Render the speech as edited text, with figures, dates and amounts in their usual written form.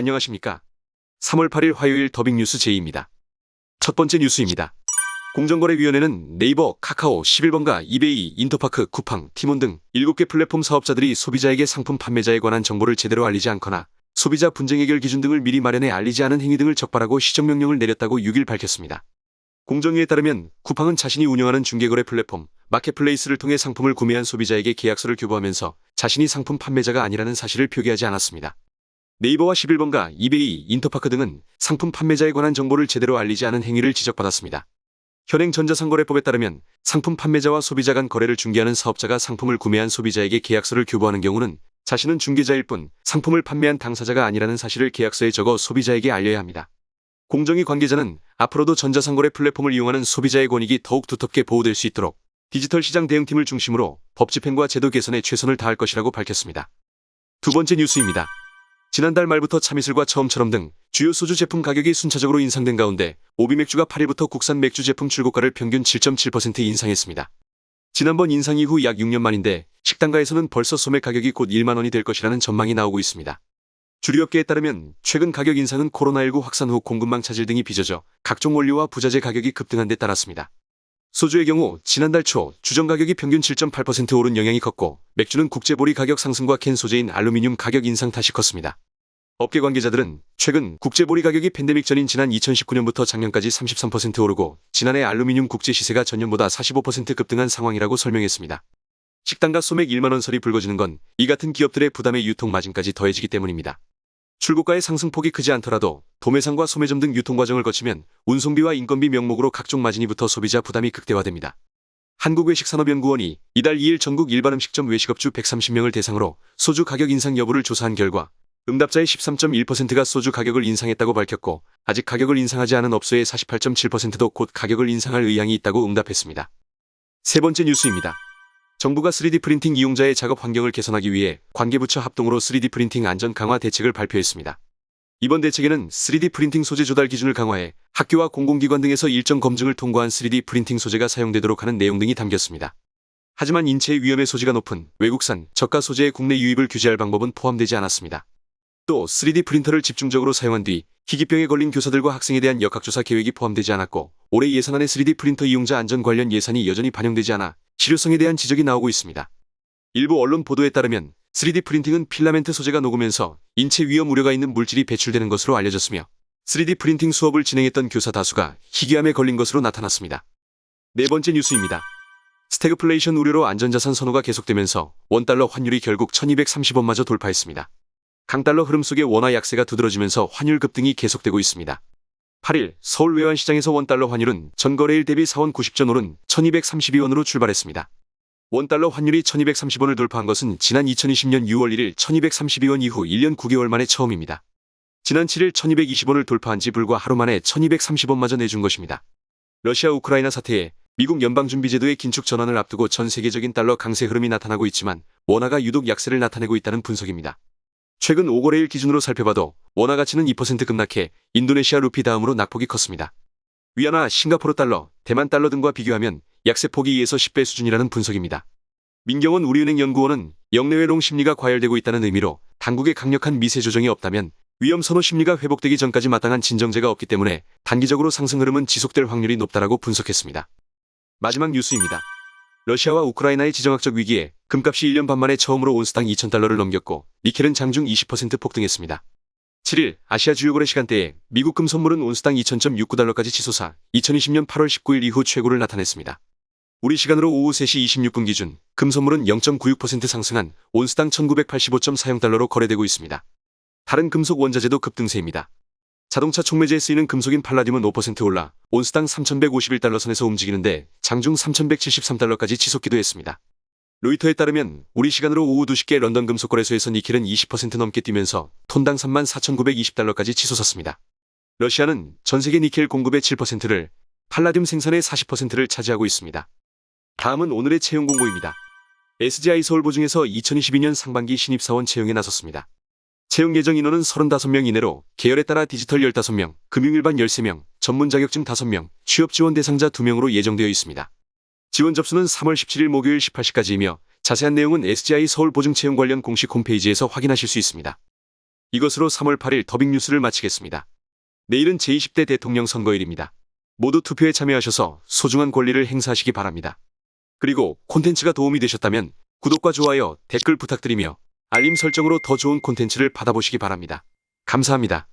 안녕하십니까. 3월 8일 화요일 더빙뉴스 제이입니다. 첫 번째 뉴스입니다. 공정거래위원회는 네이버, 카카오, 11번가, 이베이, 인터파크, 쿠팡, 티몬 등 7개 플랫폼 사업자들이 소비자에게 상품 판매자에 관한 정보를 제대로 알리지 않거나 소비자 분쟁 해결 기준 등을 미리 마련해 알리지 않은 행위 등을 적발하고 시정명령을 내렸다고 6일 밝혔습니다. 공정위에 따르면 쿠팡은 자신이 운영하는 중개거래 플랫폼 마켓플레이스를 통해 상품을 구매한 소비자에게 계약서를 교부하면서 자신이 상품 판매자가 아니라는 사실을 표기하지 않았습니다. 네이버와 11번가, 이베이, 인터파크 등은 상품 판매자에 관한 정보를 제대로 알리지 않은 행위를 지적받았습니다. 현행 전자상거래법에 따르면 상품 판매자와 소비자 간 거래를 중개하는 사업자가 상품을 구매한 소비자에게 계약서를 교부하는 경우는 자신은 중개자일 뿐 상품을 판매한 당사자가 아니라는 사실을 계약서에 적어 소비자에게 알려야 합니다. 공정위 관계자는 앞으로도 전자상거래 플랫폼을 이용하는 소비자의 권익이 더욱 두텁게 보호될 수 있도록 디지털 시장 대응팀을 중심으로 법 집행과 제도 개선에 최선을 다할 것이라고 밝혔습니다. 두 번째 뉴스입니다. 지난달 말부터 참이슬과 처음처럼 등 주요 소주 제품 가격이 순차적으로 인상된 가운데 오비맥주가 8일부터 국산 맥주 제품 출고가를 평균 7.7% 인상했습니다. 지난번 인상 이후 약 6년 만인데 식당가에서는 벌써 소맥 가격이 곧 1만 원이 될 것이라는 전망이 나오고 있습니다. 주류업계에 따르면 최근 가격 인상은 코로나19 확산 후 공급망 차질 등이 빚어져 각종 원료와 부자재 가격이 급등한 데 따랐습니다. 소주의 경우 지난달 초 주정 가격이 평균 7.8% 오른 영향이 컸고 맥주는 국제보리 가격 상승과 캔 소재인 알루미늄 가격 인상 탓이 컸습니다. 업계 관계자들은 최근 국제보리 가격이 팬데믹 전인 지난 2019년부터 작년까지 33% 오르고 지난해 알루미늄 국제 시세가 전년보다 45% 급등한 상황이라고 설명했습니다. 식당가 소맥 1만 원 설이 불거지는 건 이 같은 기업들의 부담의 유통 마진까지 더해지기 때문입니다. 출고가의 상승폭이 크지 않더라도 도매상과 소매점 등 유통 과정을 거치면 운송비와 인건비 명목으로 각종 마진이 붙어 소비자 부담이 극대화됩니다. 한국외식산업연구원이 이달 2일 전국 일반 음식점 외식업주 130명을 대상으로 소주 가격 인상 여부를 조사한 결과 응답자의 13.1%가 소주 가격을 인상했다고 밝혔고 아직 가격을 인상하지 않은 업소의 48.7%도 곧 가격을 인상할 의향이 있다고 응답했습니다. 세 번째 뉴스입니다. 정부가 3D 프린팅 이용자의 작업 환경을 개선하기 위해 관계부처 합동으로 3D 프린팅 안전 강화 대책을 발표했습니다. 이번 대책에는 3D 프린팅 소재 조달 기준을 강화해 학교와 공공기관 등에서 일정 검증을 통과한 3D 프린팅 소재가 사용되도록 하는 내용 등이 담겼습니다. 하지만 인체의 위험의 소지가 높은 외국산, 저가 소재의 국내 유입을 규제할 방법은 포함되지 않았습니다. 또 3D 프린터를 집중적으로 사용한 뒤 희귀병에 걸린 교사들과 학생에 대한 역학조사 계획이 포함되지 않았고 올해 예산안에 3D 프린터 이용자 안전 관련 예산이 여전히 반영되지 않아 실효성에 대한 지적이 나오고 있습니다. 일부 언론 보도에 따르면 3D 프린팅은 필라멘트 소재가 녹으면서 인체 위험 우려가 있는 물질이 배출되는 것으로 알려졌으며 3D 프린팅 수업을 진행했던 교사 다수가 희귀암에 걸린 것으로 나타났습니다. 네 번째 뉴스입니다. 스태그플레이션 우려로 안전자산 선호가 계속되면서 원달러 환율이 결국 1230원마저 돌파했습니다. 강달러 흐름 속에 원화 약세가 두드러지면서 환율 급등이 계속되고 있습니다. 8일 서울 외환시장에서 원달러 환율은 전거래일 대비 4원 90전 오른 1232원으로 출발했습니다. 원달러 환율이 1230원을 돌파한 것은 지난 2020년 6월 1일 1232원 이후 1년 9개월 만에 처음입니다. 지난 7일 1220원을 돌파한 지 불과 하루 만에 1230원마저 내준 것입니다. 러시아 우크라이나 사태에 미국 연방준비제도의 긴축 전환을 앞두고 전 세계적인 달러 강세 흐름이 나타나고 있지만 원화가 유독 약세를 나타내고 있다는 분석입니다. 최근 5거래일 기준으로 살펴봐도 원화 가치는 2% 급락해 인도네시아 루피 다음으로 낙폭이 컸습니다. 위안화, 싱가포르 달러, 대만 달러 등과 비교하면 약세폭이 2에서 10배 수준이라는 분석입니다. 민경원 우리은행 연구원은 역내외롱 심리가 과열되고 있다는 의미로 당국의 강력한 미세 조정이 없다면 위험 선호 심리가 회복되기 전까지 마땅한 진정제가 없기 때문에 단기적으로 상승 흐름은 지속될 확률이 높다라고 분석했습니다. 마지막 뉴스입니다. 러시아와 우크라이나의 지정학적 위기에 금값이 1년 반 만에 처음으로 온스당 2,000달러를 넘겼고 니켈은 장중 20% 폭등했습니다. 7일 아시아 주요 거래 시간대에 미국 금 선물은 온스당 2,000.69달러까지 치솟아 2020년 8월 19일 이후 최고를 나타냈습니다. 우리 시간으로 오후 3시 26분 기준 금 선물은 0.96% 상승한 온스당 1,985.40달러로 거래되고 있습니다. 다른 금속 원자재도 급등세입니다. 자동차 촉매제에 쓰이는 금속인 팔라듐은 5% 올라 온스당 3,151달러 선에서 움직이는데 장중 3,173달러까지 치솟기도 했습니다. 로이터에 따르면 우리 시간으로 오후 2시께 런던 금속거래소에서 니켈은 20% 넘게 뛰면서 톤당 34,920달러까지 치솟았습니다. 러시아는 전세계 니켈 공급의 7%를, 팔라듐 생산의 40%를 차지하고 있습니다. 다음은 오늘의 채용 공고입니다. SGI 서울보증에서 2022년 상반기 신입사원 채용에 나섰습니다. 채용 예정 인원은 35명 이내로 계열에 따라 디지털 15명, 금융일반 13명, 전문 자격증 5명, 취업 지원 대상자 2명으로 예정되어 있습니다. 지원 접수는 3월 17일 목요일 18시까지이며 자세한 내용은 SGI 서울보증 채용 관련 공식 홈페이지에서 확인하실 수 있습니다. 이것으로 3월 8일 더빙 뉴스를 마치겠습니다. 내일은 제20대 대통령 선거일입니다. 모두 투표에 참여하셔서 소중한 권리를 행사하시기 바랍니다. 그리고 콘텐츠가 도움이 되셨다면 구독과 좋아요, 댓글 부탁드리며 알림 설정으로 더 좋은 콘텐츠를 받아보시기 바랍니다. 감사합니다.